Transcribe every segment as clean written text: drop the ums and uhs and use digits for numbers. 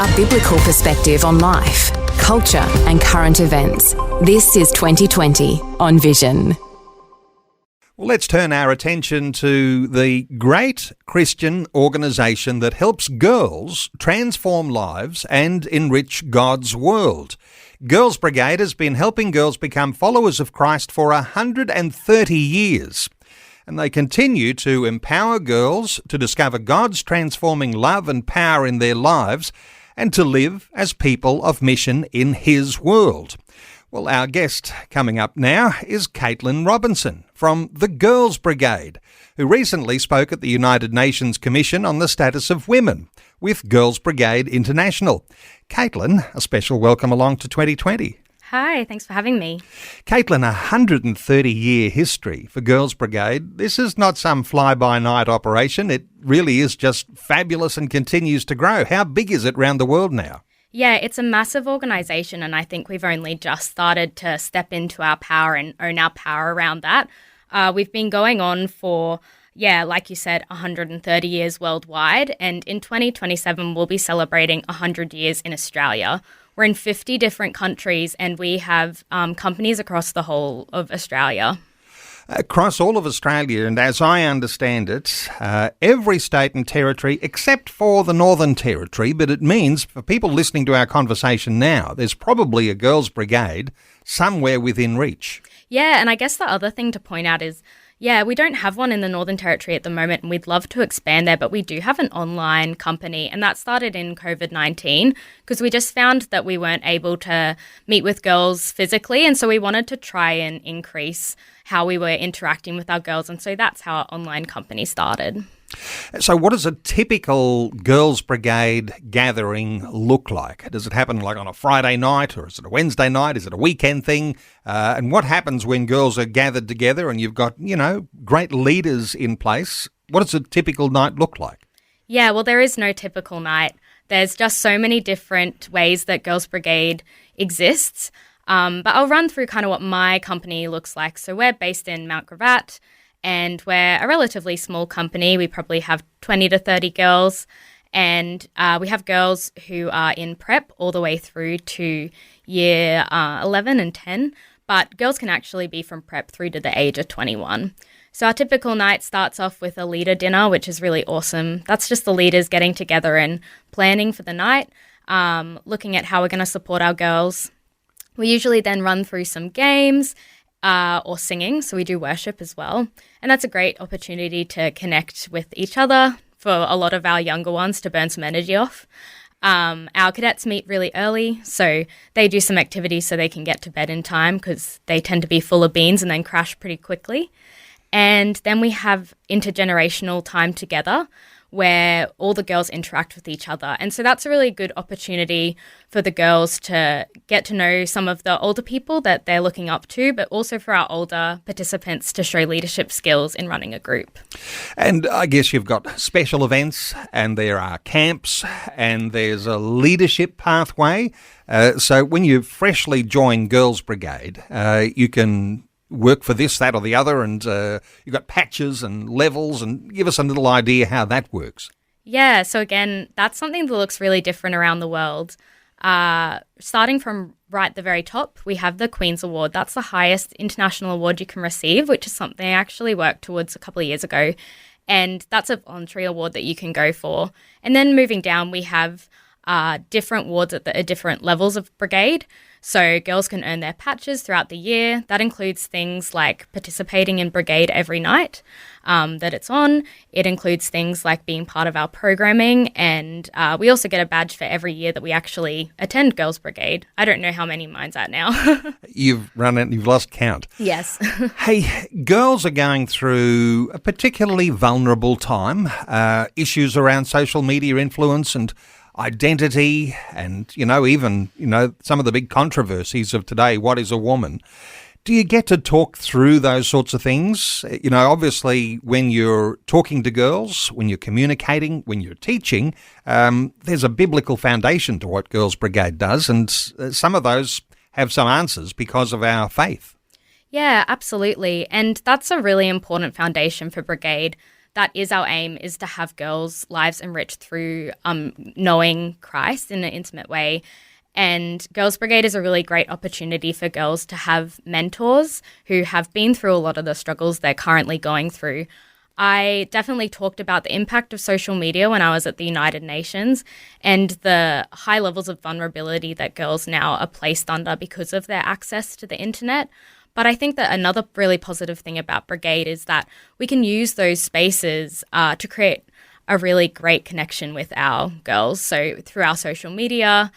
A biblical perspective on life, culture and current events. This is 2020 on Vision. Well, let's turn our attention to the great Christian organisation that helps girls transform lives and enrich God's world. Girls Brigade has been helping girls become followers of Christ for 130 years. And they continue to empower girls to discover God's transforming love and power in their lives and to live as people of mission in His world. Well, our guest coming up now is Caitlin Robinson from the Girls Brigade, who recently spoke at the United Nations Commission on the Status of Women with Girls Brigade International. Caitlin, a special welcome along to 2020. Hi, thanks for having me. Caitlin, 130-year history for Girls Brigade. This is not some fly-by-night operation. It really is just fabulous and continues to grow. How big is it around the world now? Yeah, it's a massive organisation, and I think we've only just started to step into our power and own our power around that. We've been going on for, like you said, 130 years worldwide, and in 2027 we'll be celebrating 100 years in Australia. We're in 50 different countries, and we have companies across the whole of Australia. Across all of Australia, and as I understand it, every state and territory except for the Northern Territory, but it means for people listening to our conversation now, there's probably a Girls Brigade somewhere within reach. Yeah, and I guess the other thing to point out is, we don't have one in the Northern Territory at the moment, and we'd love to expand there, but we do have an online company, and that started in COVID-19 because we just found that we weren't able to meet with girls physically, and so we wanted to try and increase how we were interacting with our girls, and so that's how our online company started. So what does a typical Girls Brigade gathering look like? Does it happen like on a Friday night, or is it a Wednesday night? Is it a weekend thing? And what happens when girls are gathered together and you've got, great leaders in place? What does a typical night look like? Yeah, well, there is no typical night. There's just so many different ways that Girls Brigade exists. But I'll run through kind of what my company looks like. So we're based in Mount Gravatt, and we're a relatively small company. We probably have 20 to 30 girls, and we have girls who are in prep all the way through to year 11 and 10, but girls can actually be from prep through to the age of 21. So our typical night starts off with a leader dinner, which is really awesome. That's just the leaders getting together and planning for the night, looking at how we're going to support our girls. We usually then run through some games or singing, so we do worship as well. And that's a great opportunity to connect with each other for a lot of our younger ones to burn some energy off. Our cadets meet really early, so they do some activities so they can get to bed in time because they tend to be full of beans and then crash pretty quickly. And then we have intergenerational time together where all the girls interact with each other. And so that's a really good opportunity for the girls to get to know some of the older people that they're looking up to, but also for our older participants to show leadership skills in running a group. And I guess you've got special events, and there are camps, and there's a leadership pathway. So when you freshly join Girls Brigade, you can work for this, that or the other, and you've got patches and levels, and give us a little idea how that works. Yeah, so again, that's something that looks really different around the world. Starting from right at the very top, we have the Queen's Award. That's the highest international award you can receive, which is something I actually worked towards a couple of years ago, and that's a voluntary award that you can go for. And then moving down, we have different awards at different levels of brigade. So girls can earn their patches throughout the year. That includes things like participating in brigade every night that it's on. It includes things like being part of our programming, and we also get a badge for every year that we actually attend Girls Brigade. I don't know how many mine's at now. You've run it and you've lost count. Yes. Hey, girls are going through a particularly vulnerable time, issues around social media influence and identity and, even some of the big controversies of today. What is a woman? Do you get to talk through those sorts of things? Obviously, when you're talking to girls, when you're communicating, when you're teaching, there's a biblical foundation to what Girls Brigade does, and some of those have some answers because of our faith. Yeah, absolutely. And that's a really important foundation for Brigade. that is our aim, is to have girls' lives enriched through knowing Christ in an intimate way. And Girls Brigade is a really great opportunity for girls to have mentors who have been through a lot of the struggles they're currently going through. I definitely talked about the impact of social media when I was at the United Nations and the high levels of vulnerability that girls now are placed under because of their access to the internet. But I think that another really positive thing about Brigade is that we can use those spaces to create a really great connection with our girls. So through our social media,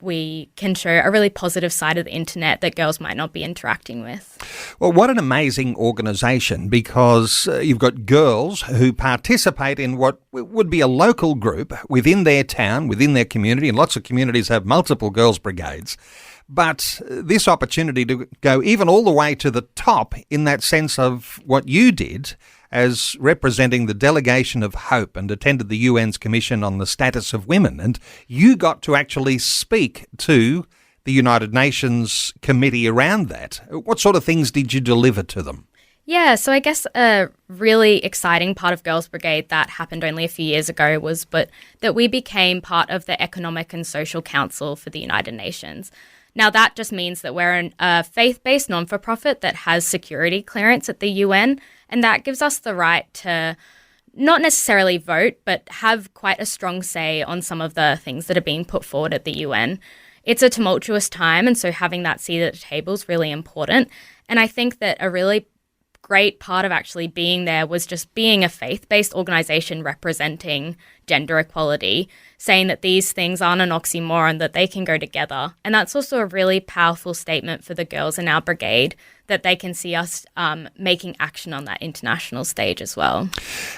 we can show a really positive side of the internet that girls might not be interacting with. Well, what an amazing organisation, because you've got girls who participate in what would be a local group within their town, within their community, and lots of communities have multiple girls' brigades. But this opportunity to go even all the way to the top in that sense of what you did as representing the delegation of hope and attended the UN's Commission on the Status of Women. And you got to actually speak to the United Nations committee around that. What sort of things did you deliver to them? Yeah, so I guess a really exciting part of Girls Brigade that happened only a few years ago was that we became part of the Economic and Social Council for the United Nations. Now, that just means that we're a faith-based non-for-profit that has security clearance at the UN, and that gives us the right to not necessarily vote, but have quite a strong say on some of the things that are being put forward at the UN. It's a tumultuous time, and so having that seat at the table is really important. And I think that a really great part of actually being there was just being a faith-based organisation representing gender equality, saying that these things aren't an oxymoron, that they can go together. And that's also a really powerful statement for the girls in our brigade, that they can see us making action on that international stage as well.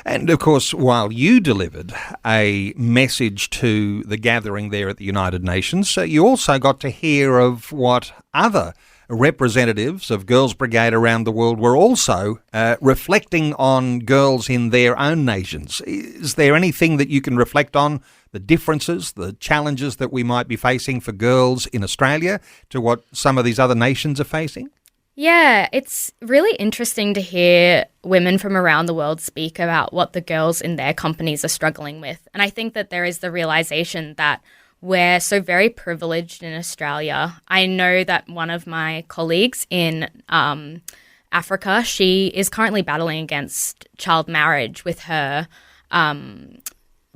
And of course, while you delivered a message to the gathering there at the United Nations, you also got to hear of what other representatives of Girls Brigade around the world were also reflecting on girls in their own nations. Is there anything that you can reflect on, the differences, the challenges that we might be facing for girls in Australia to what some of these other nations are facing? Yeah, it's really interesting to hear women from around the world speak about what the girls in their companies are struggling with. And I think that there is the realization that we're so very privileged in Australia. I know that one of my colleagues in Africa, she is currently battling against child marriage with her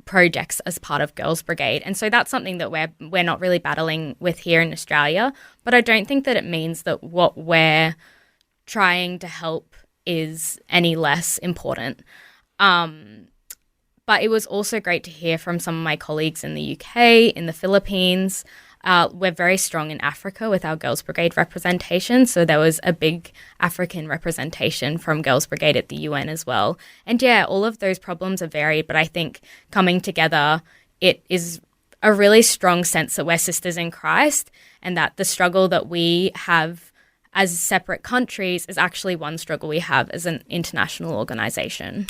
projects as part of Girls Brigade. And so that's something that we're not really battling with here in Australia. But I don't think that it means that what we're trying to help is any less important. But it was also great to hear from some of my colleagues in the UK, in the Philippines. We're very strong in Africa with our Girls Brigade representation. So there was a big African representation from Girls Brigade at the UN as well. And yeah, all of those problems are varied, but I think coming together, it is a really strong sense that we're sisters in Christ and that the struggle that we have as separate countries is actually one struggle we have as an international organisation.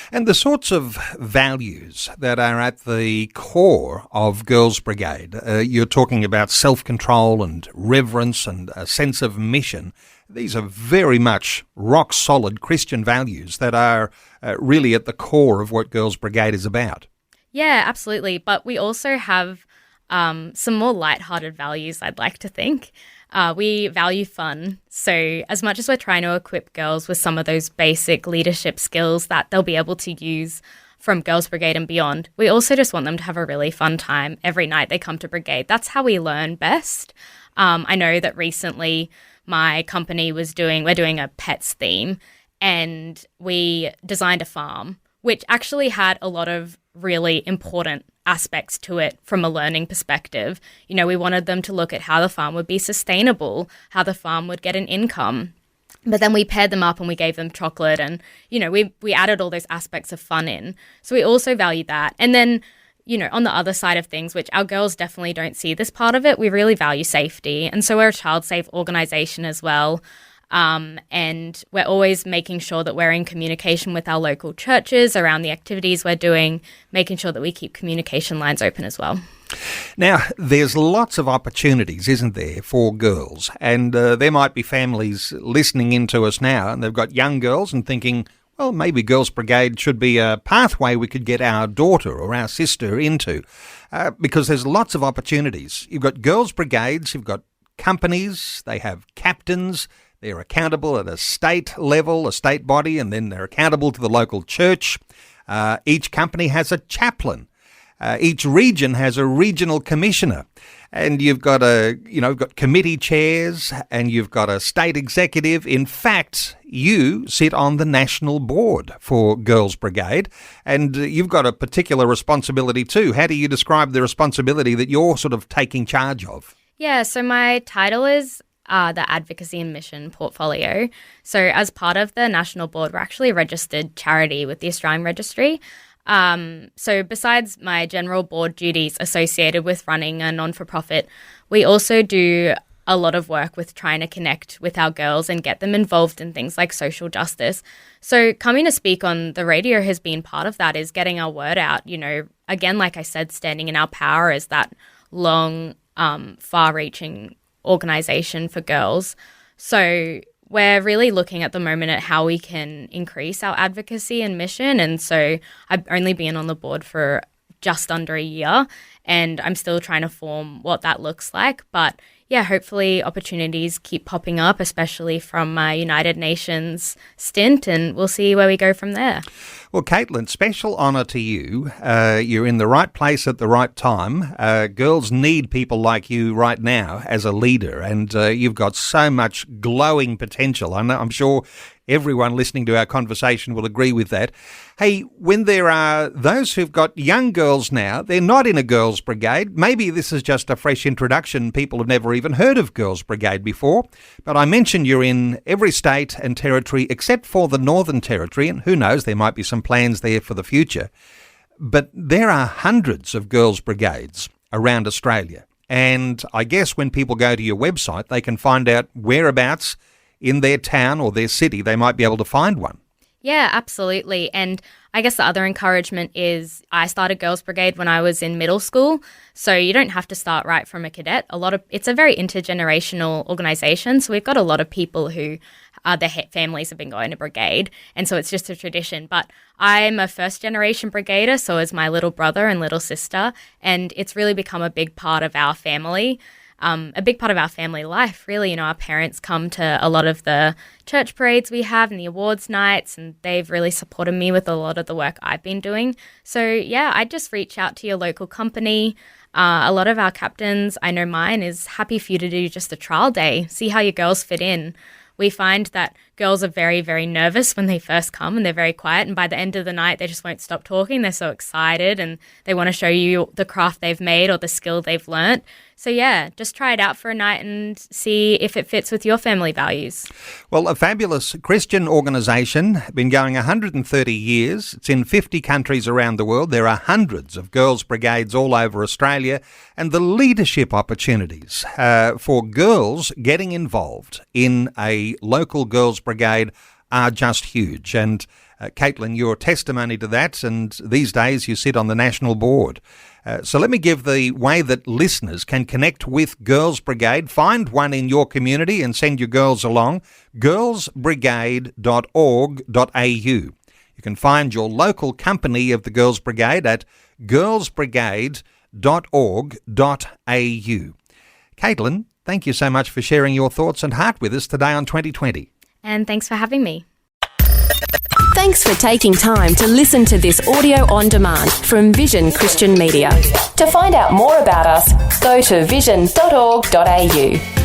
And the sorts of values that are at the core of Girls Brigade, you're talking about self-control and reverence and a sense of mission. These are very much rock-solid Christian values that are really at the core of what Girls Brigade is about. Yeah, absolutely. But we also have some more lighthearted values, I'd like to think. We value fun. So as much as we're trying to equip girls with some of those basic leadership skills that they'll be able to use from Girls Brigade and beyond, we also just want them to have a really fun time every night they come to Brigade. That's how we learn best. I know that recently my company we're doing a pets theme, and we designed a farm, which actually had a lot of really important aspects to it from a learning perspective. You know, we wanted them to look at how the farm would be sustainable, how the farm would get an income. But then we paired them up and we gave them chocolate and, you know, we added all those aspects of fun in. So we also value that. And then, you know, on the other side of things, which our girls definitely don't see this part of it, we really value safety. And so we're a child-safe organisation as well. And we're always making sure that we're in communication with our local churches around the activities we're doing, making sure that we keep communication lines open as well. Now, there's lots of opportunities, isn't there, for girls? And there might be families listening in to us now and they've got young girls and thinking, well, maybe Girls Brigade should be a pathway we could get our daughter or our sister into, because there's lots of opportunities. You've got Girls Brigades, you've got companies, they have captains, they're accountable at a state level, a state body, and then they're accountable to the local church. Each company has a chaplain. Each region has a regional commissioner. And you've got got committee chairs, and you've got a state executive. In fact, you sit on the national board for Girls Brigade, and you've got a particular responsibility too. How do you describe the responsibility that you're sort of taking charge of? Yeah, so my title is the Advocacy and Mission Portfolio. So as part of the national board, we're actually a registered charity with the Australian Registry. So besides my general board duties associated with running a non-for-profit, we also do a lot of work with trying to connect with our girls and get them involved in things like social justice. So coming to speak on the radio has been part of that, is getting our word out. Again, like I said, standing in our power as that long, far-reaching organisation for girls. So we're really looking at the moment at how we can increase our advocacy and mission. And so I've only been on the board for just under a year, and I'm still trying to form what that looks like. But yeah, hopefully opportunities keep popping up, especially from my United Nations stint, and we'll see where we go from there. Well, Caitlin, special honour to you. You're in the right place at the right time. Girls need people like you right now as a leader, and you've got so much glowing potential. I'm sure everyone listening to our conversation will agree with that. Hey, when there are those who've got young girls now, they're not in a Girls Brigade. Maybe this is just a fresh introduction. People have never even heard of Girls Brigade before. But I mentioned you're in every state and territory except for the Northern Territory, and who knows, there might be some plans there for the future. But there are hundreds of Girls Brigades around Australia. And I guess when people go to your website, they can find out whereabouts in their town or their city they might be able to find one. Yeah, absolutely. And I guess the other encouragement is I started Girls Brigade when I was in middle school, so you don't have to start right from a cadet. It's a very intergenerational organisation, so we've got a lot of people who their families have been going to Brigade, and so it's just a tradition. But I'm a first-generation Brigader, so is my little brother and little sister, and it's really become a big part of our family. A big part of our family life, really. Our parents come to a lot of the church parades we have and the awards nights, and they've really supported me with a lot of the work I've been doing. So, yeah, I'd just reach out to your local company. A lot of our captains, I know mine, is happy for you to do just a trial day, see how your girls fit in. We find that girls are very, very nervous when they first come, and they're very quiet. And by the end of the night, they just won't stop talking. They're so excited, and they want to show you the craft they've made or the skill they've learnt. So yeah, just try it out for a night and see if it fits with your family values. Well, a fabulous Christian organisation, been going 130 years. It's in 50 countries around the world. There are hundreds of Girls Brigades all over Australia, and the leadership opportunities for girls getting involved in a local Girls Brigade are just huge. And Caitlin, you're testimony to that, and these days you sit on the national board. So let me give the way that listeners can connect with Girls Brigade. Find one in your community and send your girls along. girlsbrigade.org.au. You can find your local company of the Girls Brigade at girlsbrigade.org.au. Caitlin, thank you so much for sharing your thoughts and heart with us today on 2020. And thanks for having me. Thanks for taking time to listen to this audio on demand from Vision Christian Media. To find out more about us, go to vision.org.au.